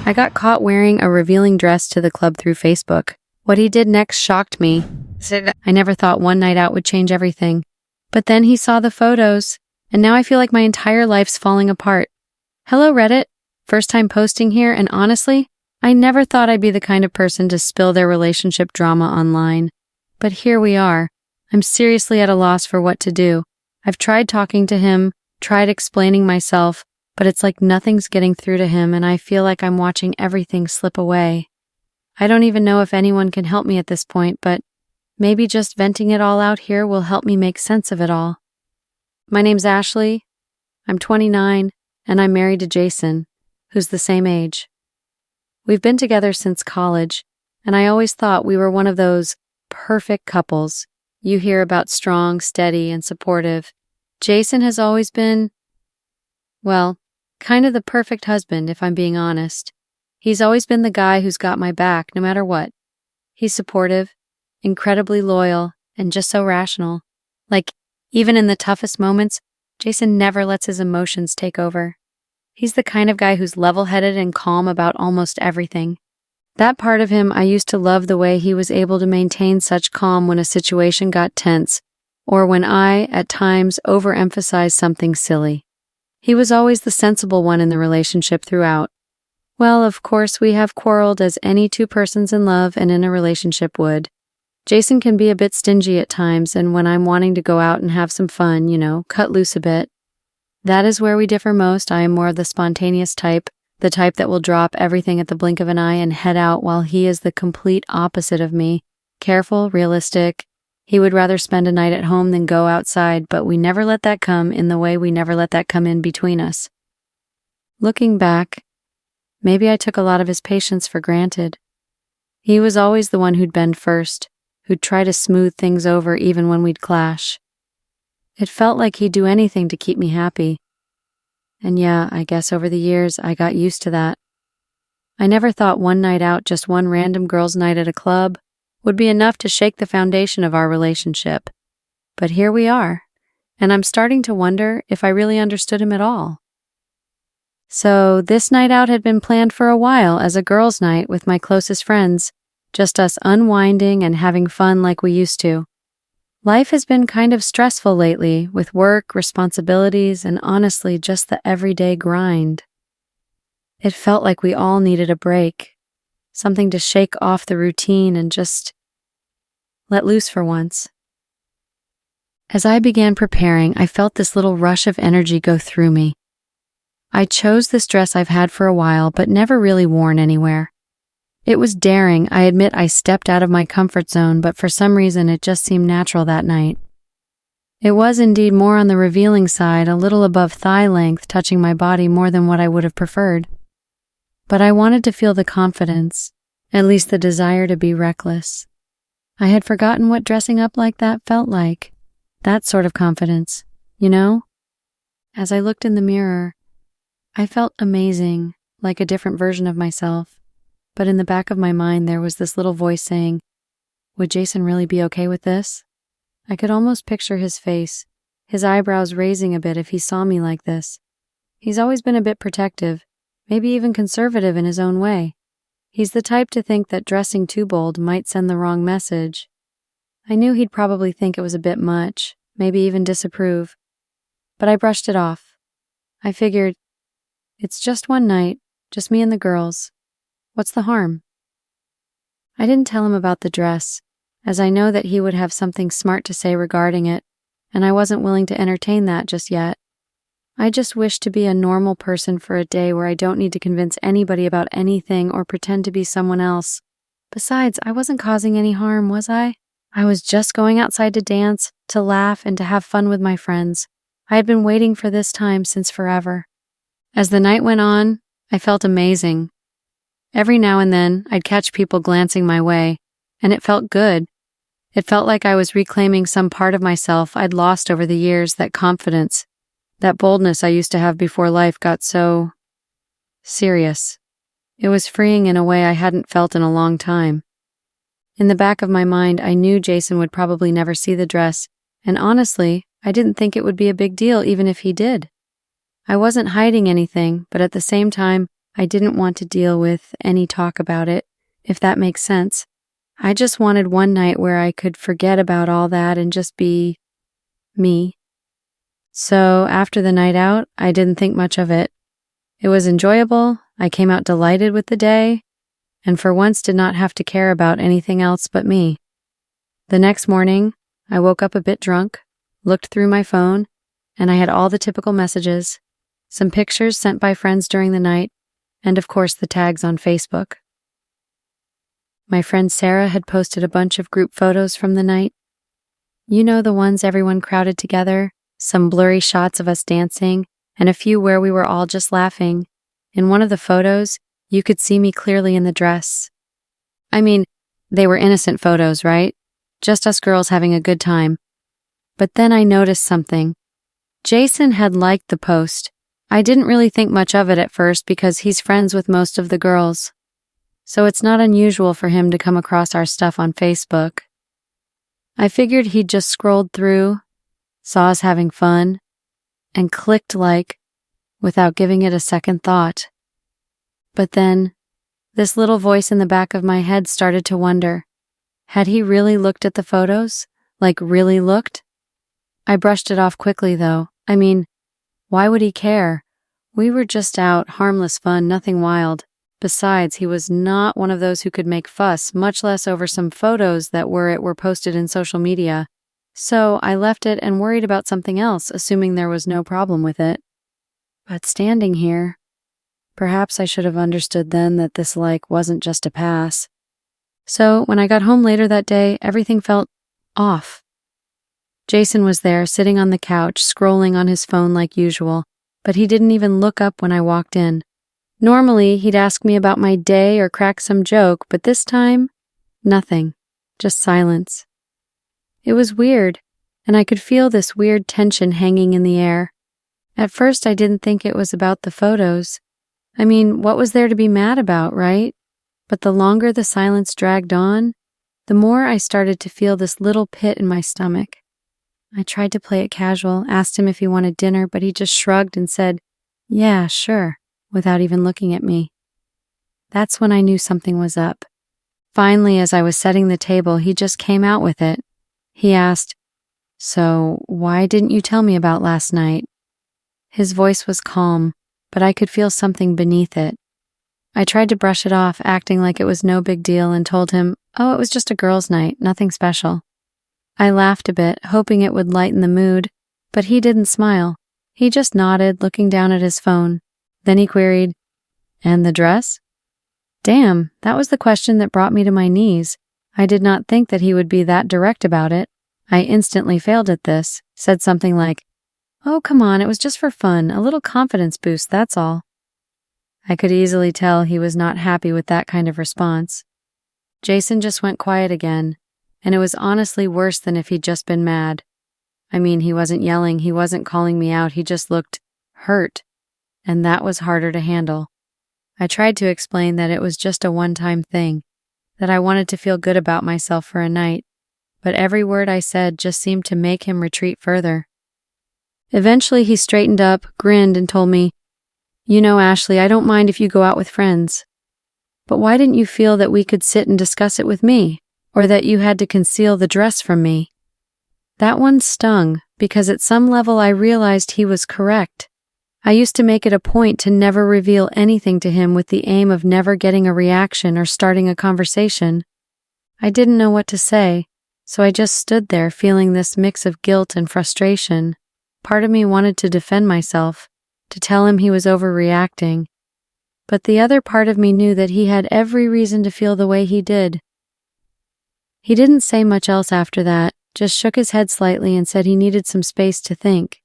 I got caught wearing a revealing dress to the club through Facebook. What he did next shocked me. I never thought one night out would change everything. But then he saw the photos, and now I feel like my entire life's falling apart. Hello, Reddit. First time posting here, and honestly, I never thought I'd be the kind of person to spill their relationship drama online. But here we are. I'm seriously at a loss for what to do. I've tried talking to him, tried explaining myself, but it's like nothing's getting through to him, and I feel like I'm watching everything slip away. I don't even know if anyone can help me at this point, but maybe just venting it all out here will help me make sense of it all. My name's Ashley. I'm 29, and I'm married to Jason, who's the same age. We've been together since college, and I always thought we were one of those perfect couples you hear about, strong, steady, and supportive. Jason has always been, well, kind of the perfect husband, if I'm being honest. He's always been the guy who's got my back no matter what. He's supportive, incredibly loyal, and just so rational. Like, even in the toughest moments, Jason never lets his emotions take over. He's the kind of guy who's level-headed and calm about almost everything. That part of him, I used to love the way he was able to maintain such calm when a situation got tense, or when I, at times, overemphasized something silly. He was always the sensible one in the relationship throughout. Well, of course, we have quarreled as any two persons in love and in a relationship would. Jason can be a bit stingy at times, and when I'm wanting to go out and have some fun, cut loose a bit. That is where we differ most. I am more of the spontaneous type, the type that will drop everything at the blink of an eye and head out, while he is the complete opposite of me. Careful, realistic. He would rather spend a night at home than go outside, but we never let that come in the way we never let that come in between us. Looking back, maybe I took a lot of his patience for granted. He was always the one who'd bend first, who'd try to smooth things over even when we'd clash. It felt like he'd do anything to keep me happy. And yeah, I guess over the years I got used to that. I never thought one night out, just one random girls' night at a club, would be enough to shake the foundation of our relationship. But here we are, and I'm starting to wonder if I really understood him at all. So this night out had been planned for a while as a girls' night with my closest friends, just us unwinding and having fun like we used to. Life has been kind of stressful lately, with work, responsibilities, and honestly just the everyday grind. It felt like we all needed a break, something to shake off the routine and just let loose for once. As I began preparing, I felt this little rush of energy go through me. I chose this dress I've had for a while, but never really worn anywhere. It was daring. I admit I stepped out of my comfort zone, but for some reason it just seemed natural that night. It was indeed more on the revealing side, a little above thigh length, touching my body more than what I would have preferred. But I wanted to feel the confidence, at least the desire to be reckless. I had forgotten what dressing up like that felt like. That sort of confidence, As I looked in the mirror, I felt amazing, like a different version of myself. But in the back of my mind, there was this little voice saying, would Jason really be okay with this? I could almost picture his face, his eyebrows raising a bit if he saw me like this. He's always been a bit protective, maybe even conservative in his own way. He's the type to think that dressing too bold might send the wrong message. I knew he'd probably think it was a bit much, maybe even disapprove. But I brushed it off. I figured, it's just one night, just me and the girls. What's the harm? I didn't tell him about the dress, as I know that he would have something smart to say regarding it, and I wasn't willing to entertain that just yet. I just wished to be a normal person for a day where I don't need to convince anybody about anything or pretend to be someone else. Besides, I wasn't causing any harm, was I? I was just going outside to dance, to laugh, and to have fun with my friends. I had been waiting for this time since forever. As the night went on, I felt amazing. Every now and then, I'd catch people glancing my way, and it felt good. It felt like I was reclaiming some part of myself I'd lost over the years, that confidence, that boldness I used to have before life got so serious. It was freeing in a way I hadn't felt in a long time. In the back of my mind, I knew Jason would probably never see the dress, and honestly, I didn't think it would be a big deal even if he did. I wasn't hiding anything, but at the same time, I didn't want to deal with any talk about it, if that makes sense. I just wanted one night where I could forget about all that and just be me. So after the night out, I didn't think much of it. It was enjoyable, I came out delighted with the day, and for once did not have to care about anything else but me. The next morning, I woke up a bit drunk, looked through my phone, and I had all the typical messages, some pictures sent by friends during the night, and of course the tags on Facebook. My friend Sarah had posted a bunch of group photos from the night. You know, the ones everyone crowded together, some blurry shots of us dancing, and a few where we were all just laughing. In one of the photos, you could see me clearly in the dress. I mean, they were innocent photos, right? Just us girls having a good time. But then I noticed something. Jason had liked the post. I didn't really think much of it at first because he's friends with most of the girls. So it's not unusual for him to come across our stuff on Facebook. I figured he'd just scrolled through, saw us having fun, and clicked like, without giving it a second thought. But then, this little voice in the back of my head started to wonder, had he really looked at the photos? Like, really looked? I brushed it off quickly, though. I mean, why would he care? We were just out, harmless fun, nothing wild. Besides, he was not one of those who could make fuss, much less over some photos that were posted in social media. So I left it and worried about something else, assuming there was no problem with it. But standing here, perhaps I should have understood then that this like wasn't just a pass. So when I got home later that day, everything felt off. Jason was there, sitting on the couch, scrolling on his phone like usual, but he didn't even look up when I walked in. Normally, he'd ask me about my day or crack some joke, but this time, nothing, just silence. It was weird, and I could feel this weird tension hanging in the air. At first, I didn't think it was about the photos. I mean, what was there to be mad about, right? But the longer the silence dragged on, the more I started to feel this little pit in my stomach. I tried to play it casual, asked him if he wanted dinner, but he just shrugged and said, "Yeah, sure," without even looking at me. That's when I knew something was up. Finally, as I was setting the table, he just came out with it. He asked, "So, why didn't you tell me about last night?" His voice was calm, but I could feel something beneath it. I tried to brush it off, acting like it was no big deal, and told him, "Oh, it was just a girls' night, nothing special." I laughed a bit, hoping it would lighten the mood, but he didn't smile. He just nodded, looking down at his phone. Then he queried, "And the dress?" Damn, that was the question that brought me to my knees. I did not think that he would be that direct about it. I instantly failed at this, said something like, "Oh, come on, it was just for fun, a little confidence boost, that's all." I could easily tell he was not happy with that kind of response. Jason just went quiet again, and it was honestly worse than if he'd just been mad. I mean, he wasn't yelling, he wasn't calling me out, he just looked hurt, and that was harder to handle. I tried to explain that it was just a one-time thing, that I wanted to feel good about myself for a night, but every word I said just seemed to make him retreat further. Eventually he straightened up, grinned, and told me, "You know, Ashley, I don't mind if you go out with friends. But why didn't you feel that we could sit and discuss it with me, or that you had to conceal the dress from me?" That one stung, because at some level I realized he was correct. I used to make it a point to never reveal anything to him with the aim of never getting a reaction or starting a conversation. I didn't know what to say, so I just stood there feeling this mix of guilt and frustration. Part of me wanted to defend myself, to tell him he was overreacting, but the other part of me knew that he had every reason to feel the way he did. He didn't say much else after that, just shook his head slightly and said he needed some space to think.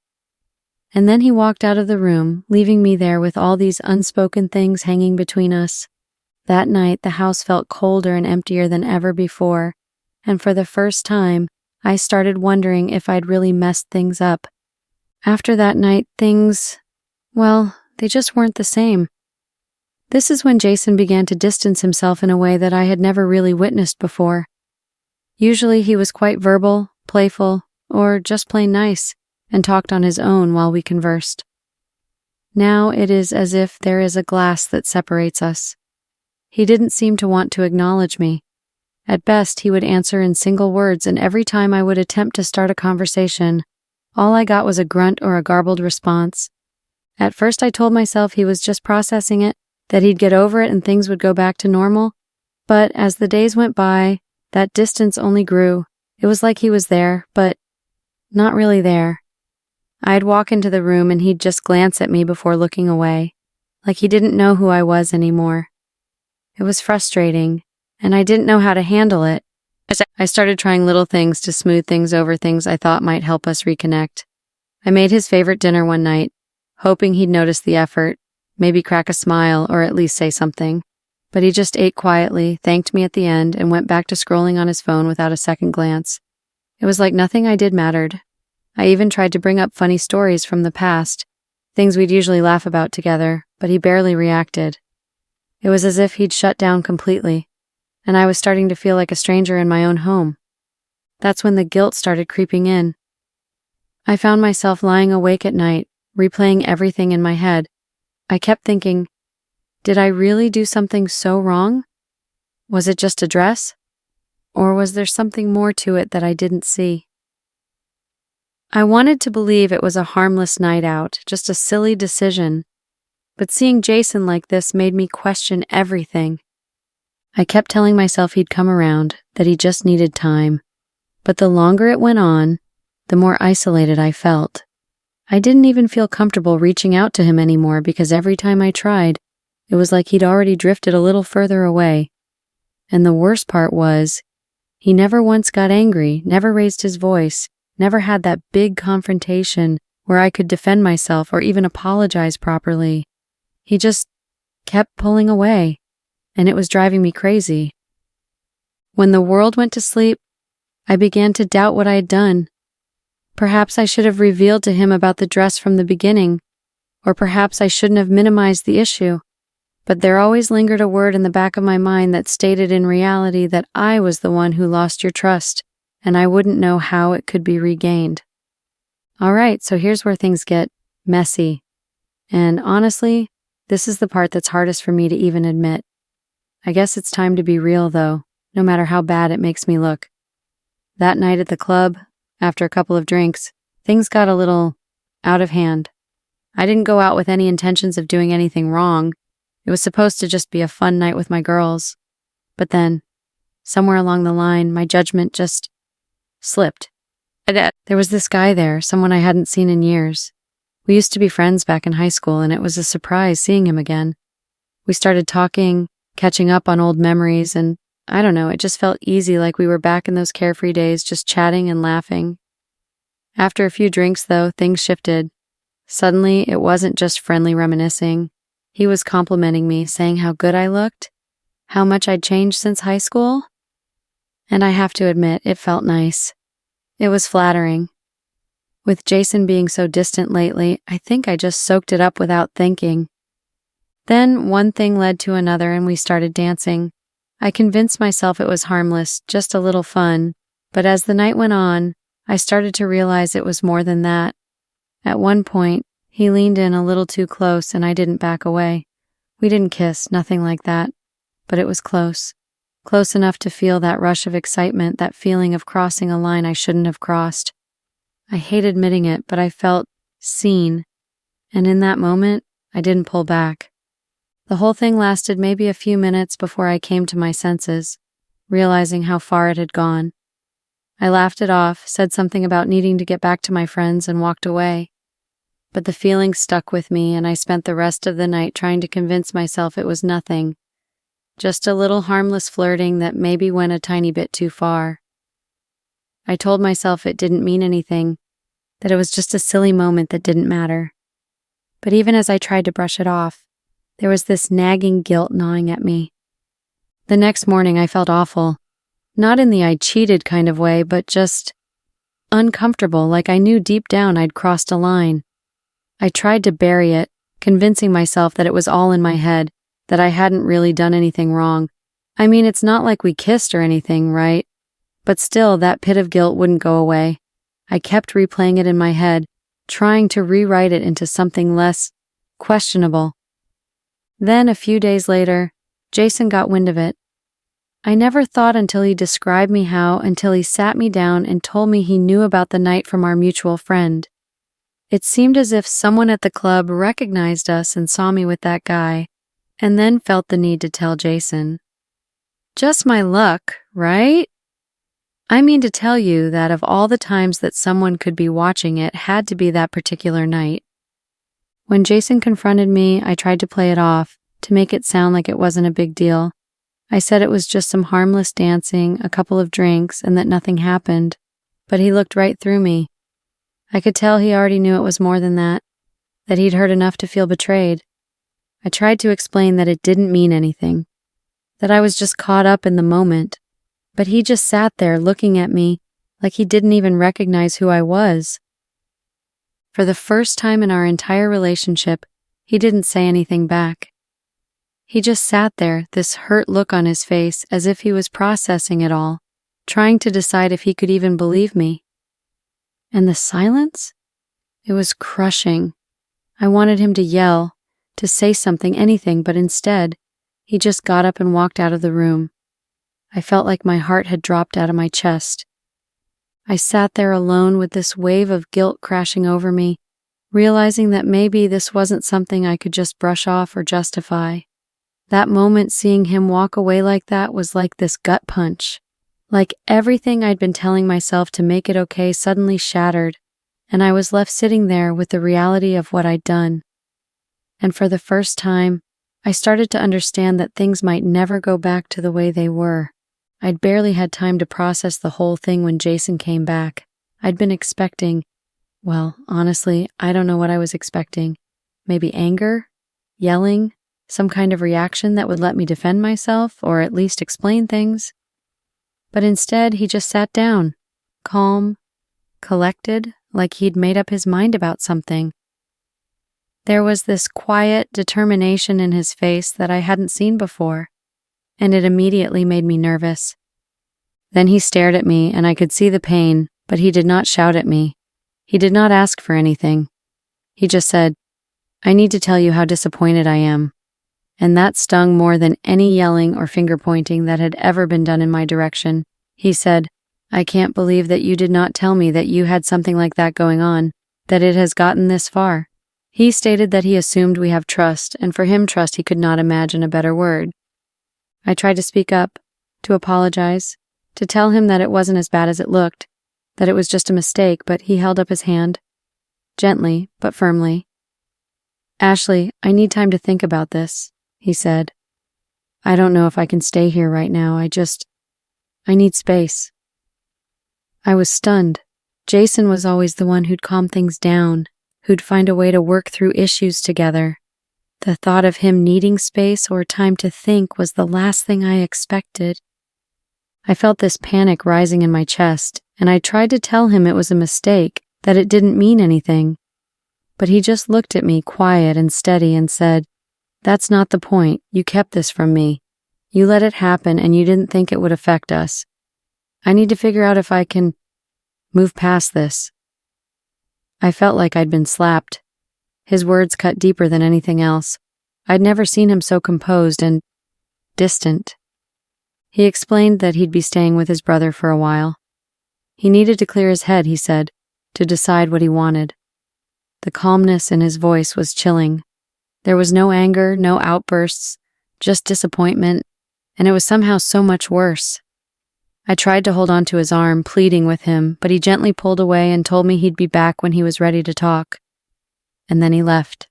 And then he walked out of the room, leaving me there with all these unspoken things hanging between us. That night, the house felt colder and emptier than ever before, and for the first time, I started wondering if I'd really messed things up. After that night, well, they just weren't the same. This is when Jason began to distance himself in a way that I had never really witnessed before. Usually he was quite verbal, playful, or just plain nice, and talked on his own while we conversed. Now it is as if there is a glass that separates us. He didn't seem to want to acknowledge me. At best, he would answer in single words, and every time I would attempt to start a conversation, all I got was a grunt or a garbled response. At first, I told myself he was just processing it, that he'd get over it and things would go back to normal. But as the days went by, that distance only grew. It was like he was there, but not really there. I'd walk into the room and he'd just glance at me before looking away, like he didn't know who I was anymore. It was frustrating, and I didn't know how to handle it. I started trying little things to smooth things over, things I thought might help us reconnect. I made his favorite dinner one night, hoping he'd notice the effort, maybe crack a smile or at least say something. But he just ate quietly, thanked me at the end, and went back to scrolling on his phone without a second glance. It was like nothing I did mattered. I even tried to bring up funny stories from the past, things we'd usually laugh about together, but he barely reacted. It was as if he'd shut down completely, and I was starting to feel like a stranger in my own home. That's when the guilt started creeping in. I found myself lying awake at night, replaying everything in my head. I kept thinking, did I really do something so wrong? Was it just a dress? Or was there something more to it that I didn't see? I wanted to believe it was a harmless night out, just a silly decision. But seeing Jason like this made me question everything. I kept telling myself he'd come around, that he just needed time. But the longer it went on, the more isolated I felt. I didn't even feel comfortable reaching out to him anymore because every time I tried, it was like he'd already drifted a little further away. And the worst part was, he never once got angry, never raised his voice, never had that big confrontation where I could defend myself or even apologize properly. He just kept pulling away, and it was driving me crazy. When the world went to sleep, I began to doubt what I had done. Perhaps I should have revealed to him about the dress from the beginning, or perhaps I shouldn't have minimized the issue. But there always lingered a word in the back of my mind that stated in reality that I was the one who lost your trust, and I wouldn't know how it could be regained. All right, so here's where things get messy. And honestly, this is the part that's hardest for me to even admit. I guess it's time to be real, though, no matter how bad it makes me look. That night at the club, after a couple of drinks, things got a little out of hand. I didn't go out with any intentions of doing anything wrong. It was supposed to just be a fun night with my girls. But then, somewhere along the line, my judgment just slipped. There was this guy there, someone I hadn't seen in years. We used to be friends back in high school, and it was a surprise seeing him again. We started talking, catching up on old memories, and I don't know, it just felt easy, like we were back in those carefree days, just chatting and laughing. After a few drinks, though, things shifted. Suddenly, it wasn't just friendly reminiscing. He was complimenting me, saying how good I looked, how much I'd changed since high school. And I have to admit, it felt nice. It was flattering. With Jason being so distant lately, I think I just soaked it up without thinking. Then one thing led to another and we started dancing. I convinced myself it was harmless, just a little fun, but as the night went on, I started to realize it was more than that. At one point, he leaned in a little too close and I didn't back away. We didn't kiss, nothing like that, but it was close. Close enough to feel that rush of excitement, that feeling of crossing a line I shouldn't have crossed. I hate admitting it, but I felt seen, and in that moment, I didn't pull back. The whole thing lasted maybe a few minutes before I came to my senses, realizing how far it had gone. I laughed it off, said something about needing to get back to my friends, and walked away. But the feeling stuck with me, and I spent the rest of the night trying to convince myself it was nothing. Just a little harmless flirting that maybe went a tiny bit too far. I told myself it didn't mean anything, that it was just a silly moment that didn't matter. But even as I tried to brush it off, there was this nagging guilt gnawing at me. The next morning I felt awful. Not in the I cheated kind of way, but just uncomfortable, like I knew deep down I'd crossed a line. I tried to bury it, convincing myself that it was all in my head, that I hadn't really done anything wrong. I mean, it's not like we kissed or anything, right? But still, that pit of guilt wouldn't go away. I kept replaying it in my head, trying to rewrite it into something less Questionable. Then, a few days later, Jason got wind of it. I never thought until he described me how until he sat me down and told me he knew about the night from our mutual friend. It seemed as if someone at the club recognized us and saw me with that guy, and then felt the need to tell Jason. Just my luck, right? I mean to tell you that of all the times that someone could be watching, it had to be that particular night. When Jason confronted me, I tried to play it off, to make it sound like it wasn't a big deal. I said it was just some harmless dancing, a couple of drinks, and that nothing happened. But he looked right through me. I could tell he already knew it was more than that he'd heard enough to feel betrayed. I tried to explain that it didn't mean anything, that I was just caught up in the moment, but he just sat there looking at me like he didn't even recognize who I was. For the first time in our entire relationship, he didn't say anything back. He just sat there, this hurt look on his face, as if he was processing it all, trying to decide if he could even believe me. And the silence? It was crushing. I wanted him to yell, to say something, anything, but instead, he just got up and walked out of the room. I felt like my heart had dropped out of my chest. I sat there alone with this wave of guilt crashing over me, realizing that maybe this wasn't something I could just brush off or justify. That moment, seeing him walk away like that, was like this gut punch. Like everything I'd been telling myself to make it okay suddenly shattered, and I was left sitting there with the reality of what I'd done. And for the first time, I started to understand that things might never go back to the way they were. I'd barely had time to process the whole thing when Jason came back. I'd been expecting, well, honestly, I don't know what I was expecting. Maybe anger? Yelling? Some kind of reaction that would let me defend myself, or at least explain things. But instead, he just sat down, calm, collected, like he'd made up his mind about something. There was this quiet determination in his face that I hadn't seen before, and it immediately made me nervous. Then he stared at me, and I could see the pain, but he did not shout at me. He did not ask for anything. He just said, "I need to tell you how disappointed I am." And that stung more than any yelling or finger-pointing that had ever been done in my direction. He said, "I can't believe that you did not tell me that you had something like that going on, that it has gotten this far." He stated that he assumed we have trust, and for him trust he could not imagine a better word. I tried to speak up, to apologize, to tell him that it wasn't as bad as it looked, that it was just a mistake, but he held up his hand, gently but firmly. "Ashley, I need time to think about this," he said. "I don't know if I can stay here right now. I need space." I was stunned. Jason was always the one who'd calm things down, who'd find a way to work through issues together. The thought of him needing space or time to think was the last thing I expected. I felt this panic rising in my chest, and I tried to tell him it was a mistake, that it didn't mean anything. But he just looked at me, quiet and steady, and said, "That's not the point. You kept this from me. You let it happen and you didn't think it would affect us. I need to figure out if I can move past this." I felt like I'd been slapped. His words cut deeper than anything else. I'd never seen him so composed and distant. He explained that he'd be staying with his brother for a while. He needed to clear his head, he said, to decide what he wanted. The calmness in his voice was chilling. There was no anger, no outbursts, just disappointment, and it was somehow so much worse. I tried to hold on to his arm, pleading with him, but he gently pulled away and told me he'd be back when he was ready to talk. And then he left,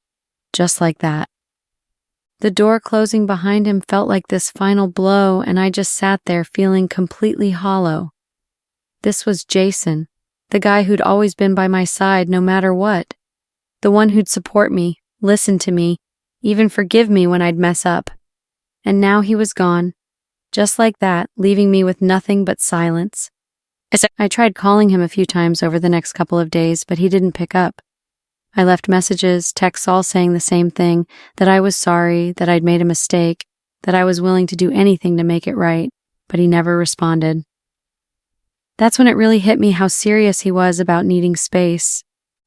just like that. The door closing behind him felt like this final blow, and I just sat there feeling completely hollow. This was Jason, the guy who'd always been by my side no matter what, the one who'd support me, listen to me, even forgive me when I'd mess up. And now he was gone, just like that, leaving me with nothing but silence. I tried calling him a few times over the next couple of days, but he didn't pick up. I left messages, texts all saying the same thing, that I was sorry, that I'd made a mistake, that I was willing to do anything to make it right, but he never responded. That's when it really hit me how serious he was about needing space.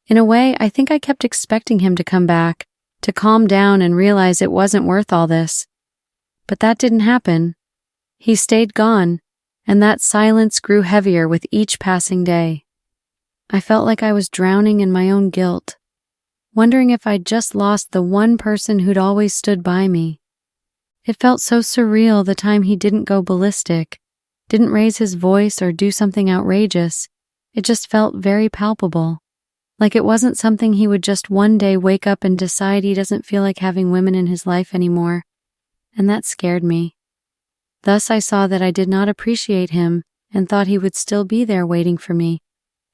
In a way, I think I kept expecting him to come back, to calm down and realize it wasn't worth all this. But that didn't happen. He stayed gone, and that silence grew heavier with each passing day. I felt like I was drowning in my own guilt, wondering if I'd just lost the one person who'd always stood by me. It felt so surreal the time he didn't go ballistic, didn't raise his voice or do something outrageous. It just felt very palpable, like it wasn't something he would just one day wake up and decide he doesn't feel like having women in his life anymore, and that scared me. Thus I saw that I did not appreciate him and thought he would still be there waiting for me,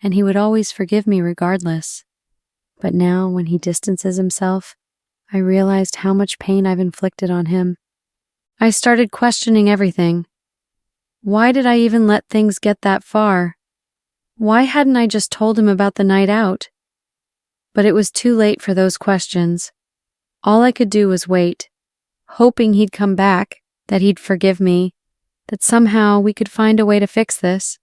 and he would always forgive me regardless. But now, when he distances himself, I realized how much pain I've inflicted on him. I started questioning everything. Why did I even let things get that far? Why hadn't I just told him about the night out? But it was too late for those questions. All I could do was wait, hoping he'd come back, that he'd forgive me, that somehow we could find a way to fix this.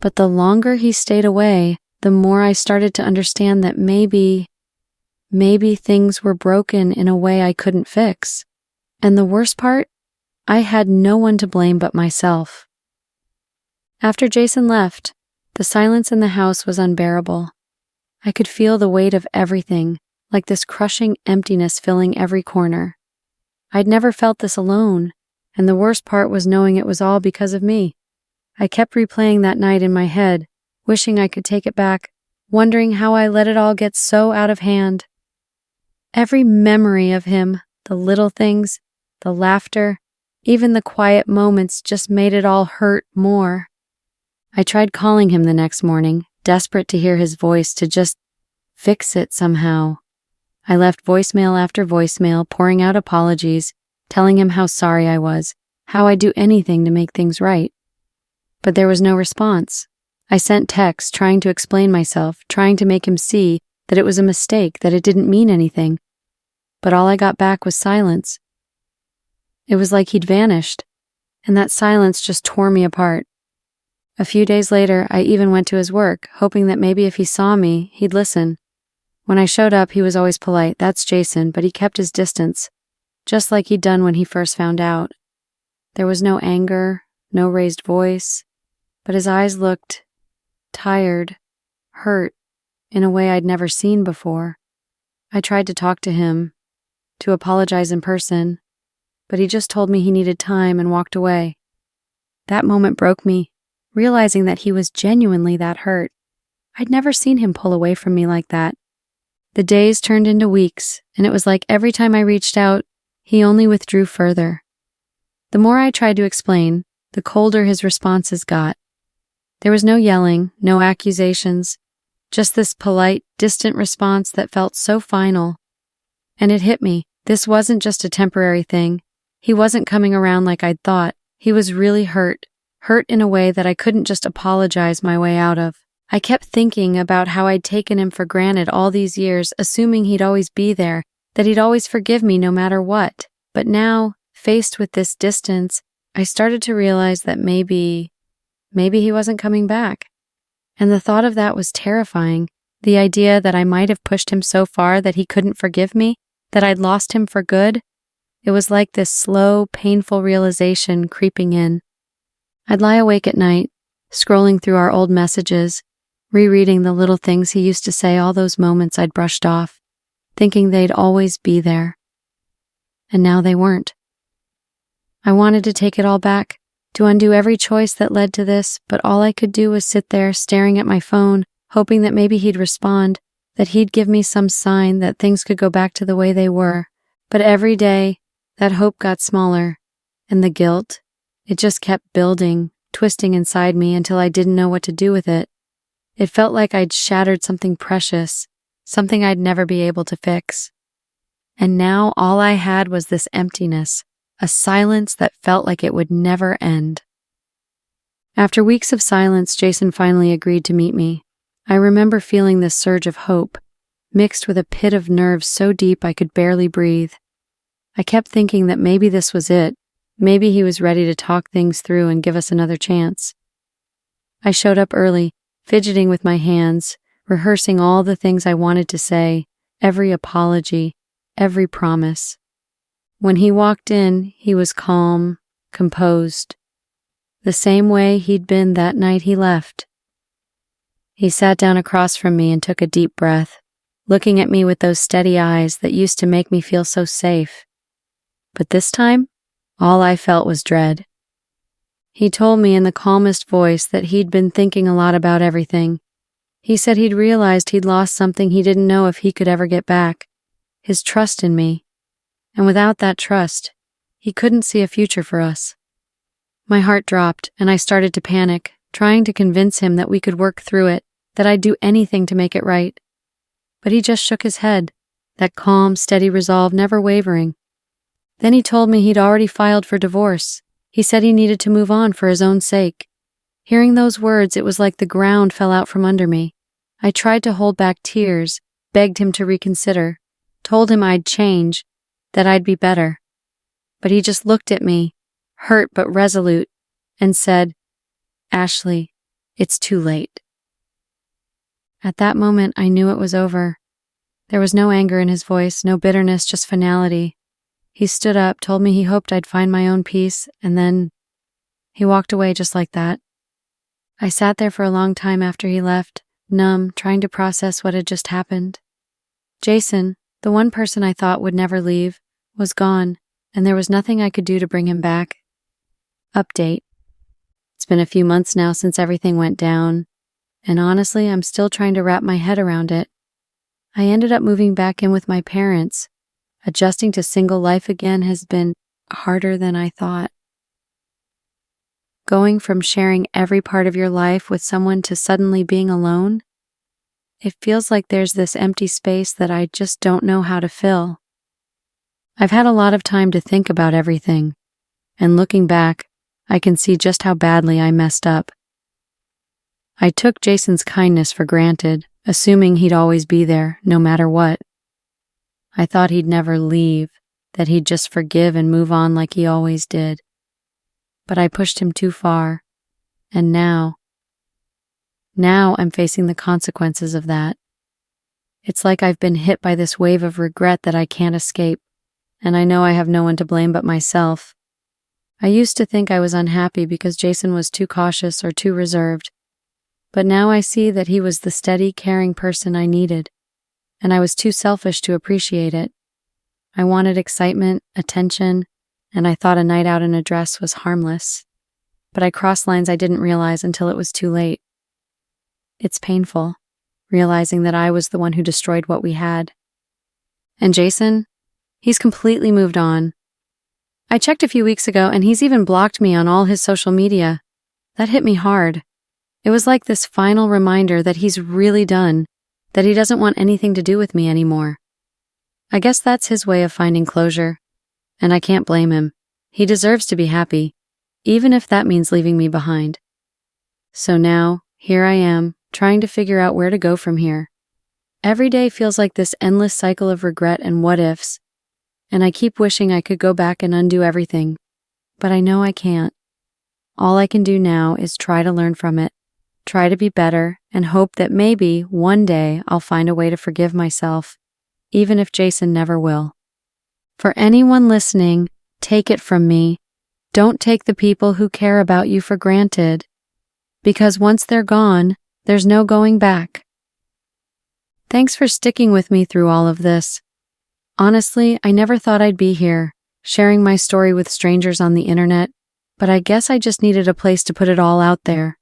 But the longer he stayed away, the more I started to understand that maybe things were broken in a way I couldn't fix. And the worst part, I had no one to blame but myself. After Jason left, the silence in the house was unbearable. I could feel the weight of everything, like this crushing emptiness filling every corner. I'd never felt this alone, and the worst part was knowing it was all because of me. I kept replaying that night in my head, wishing I could take it back, wondering how I let it all get so out of hand. Every memory of him, the little things, the laughter, even the quiet moments just made it all hurt more. I tried calling him the next morning, desperate to hear his voice, to just fix it somehow. I left voicemail after voicemail, pouring out apologies, telling him how sorry I was, how I'd do anything to make things right. But there was no response. I sent texts trying to explain myself, trying to make him see that it was a mistake, that it didn't mean anything. But all I got back was silence. It was like he'd vanished, and that silence just tore me apart. A few days later, I even went to his work, hoping that maybe if he saw me, he'd listen. When I showed up, he was always polite, "That's Jason," but he kept his distance, just like he'd done when he first found out. There was no anger, no raised voice, but his eyes looked tired, hurt, in a way I'd never seen before. I tried to talk to him, to apologize in person, but he just told me he needed time and walked away. That moment broke me, realizing that he was genuinely that hurt. I'd never seen him pull away from me like that. The days turned into weeks, and it was like every time I reached out, he only withdrew further. The more I tried to explain, the colder his responses got. There was no yelling, no accusations, just this polite, distant response that felt so final. And it hit me. This wasn't just a temporary thing. He wasn't coming around like I'd thought. He was really hurt in a way that I couldn't just apologize my way out of. I kept thinking about how I'd taken him for granted all these years, assuming he'd always be there, that he'd always forgive me no matter what. But now, faced with this distance, I started to realize that maybe he wasn't coming back. And the thought of that was terrifying. The idea that I might have pushed him so far that he couldn't forgive me, that I'd lost him for good. It was like this slow, painful realization creeping in. I'd lie awake at night, scrolling through our old messages, rereading the little things he used to say, all those moments I'd brushed off, thinking they'd always be there. And now they weren't. I wanted to take it all back, to undo every choice that led to this, but all I could do was sit there staring at my phone, hoping that maybe he'd respond, that he'd give me some sign that things could go back to the way they were. But every day, that hope got smaller, and the guilt, it just kept building, twisting inside me until I didn't know what to do with it. It felt like I'd shattered something precious, something I'd never be able to fix. And now all I had was this emptiness, a silence that felt like it would never end. After weeks of silence, Jason finally agreed to meet me. I remember feeling this surge of hope, mixed with a pit of nerves so deep I could barely breathe. I kept thinking that maybe this was it. Maybe he was ready to talk things through and give us another chance. I showed up early, fidgeting with my hands, rehearsing all the things I wanted to say, every apology, every promise. When he walked in, he was calm, composed, the same way he'd been that night he left. He sat down across from me and took a deep breath, looking at me with those steady eyes that used to make me feel so safe. But this time, all I felt was dread. He told me in the calmest voice that he'd been thinking a lot about everything. He said he'd realized he'd lost something he didn't know if he could ever get back, his trust in me. And without that trust, he couldn't see a future for us. My heart dropped, and I started to panic, trying to convince him that we could work through it, that I'd do anything to make it right. But he just shook his head, that calm, steady resolve never wavering. Then he told me he'd already filed for divorce. He said he needed to move on for his own sake. Hearing those words, it was like the ground fell out from under me. I tried to hold back tears, begged him to reconsider, told him I'd change, that I'd be better. But he just looked at me, hurt but resolute, and said, "Ashley, it's too late." At that moment, I knew it was over. There was no anger in his voice, no bitterness, just finality. He stood up, told me he hoped I'd find my own peace, and then he walked away just like that. I sat there for a long time after he left, numb, trying to process what had just happened. Jason, the one person I thought would never leave, was gone, and there was nothing I could do to bring him back. Update. It's been a few months now since everything went down, and honestly, I'm still trying to wrap my head around it. I ended up moving back in with my parents. Adjusting to single life again has been harder than I thought. Going from sharing every part of your life with someone to suddenly being alone, it feels like there's this empty space that I just don't know how to fill. I've had a lot of time to think about everything, and looking back, I can see just how badly I messed up. I took Jason's kindness for granted, assuming he'd always be there, no matter what. I thought he'd never leave, that he'd just forgive and move on like he always did. But I pushed him too far, and now I'm facing the consequences of that. It's like I've been hit by this wave of regret that I can't escape, and I know I have no one to blame but myself. I used to think I was unhappy because Jason was too cautious or too reserved, but now I see that he was the steady, caring person I needed, and I was too selfish to appreciate it. I wanted excitement, attention, and I thought a night out in a dress was harmless, but I crossed lines I didn't realize until it was too late. It's painful, realizing that I was the one who destroyed what we had. And Jason? He's completely moved on. I checked a few weeks ago, and he's even blocked me on all his social media. That hit me hard. It was like this final reminder that he's really done, that he doesn't want anything to do with me anymore. I guess that's his way of finding closure, and I can't blame him. He deserves to be happy, even if that means leaving me behind. So now, here I am, trying to figure out where to go from here. Every day feels like this endless cycle of regret and what-ifs, and I keep wishing I could go back and undo everything, but I know I can't. All I can do now is try to learn from it, try to be better, and hope that maybe one day I'll find a way to forgive myself, even if Jason never will. For anyone listening, take it from me. Don't take the people who care about you for granted, because once they're gone, there's no going back. Thanks for sticking with me through all of this. Honestly, I never thought I'd be here, sharing my story with strangers on the internet, but I guess I just needed a place to put it all out there.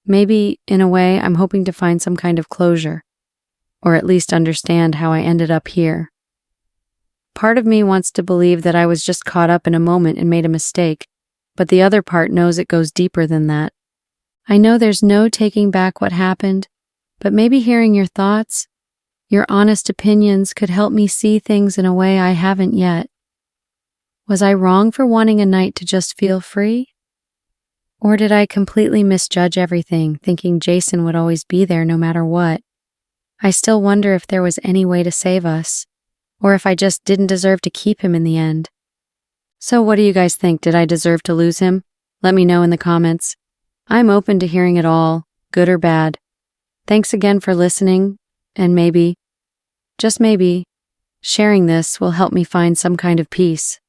Maybe, in a way, I'm hoping to find some kind of closure, or at least understand how I ended up here. Part of me wants to believe that I was just caught up in a moment and made a mistake, but the other part knows it goes deeper than that. I know there's no taking back what happened, but maybe hearing your thoughts, your honest opinions could help me see things in a way I haven't yet. Was I wrong for wanting a night to just feel free? Or did I completely misjudge everything, thinking Jason would always be there no matter what? I still wonder if there was any way to save us, or if I just didn't deserve to keep him in the end. So what do you guys think? Did I deserve to lose him? Let me know in the comments. I'm open to hearing it all, good or bad. Thanks again for listening, and maybe, just maybe, Sharing this will help me find some kind of peace.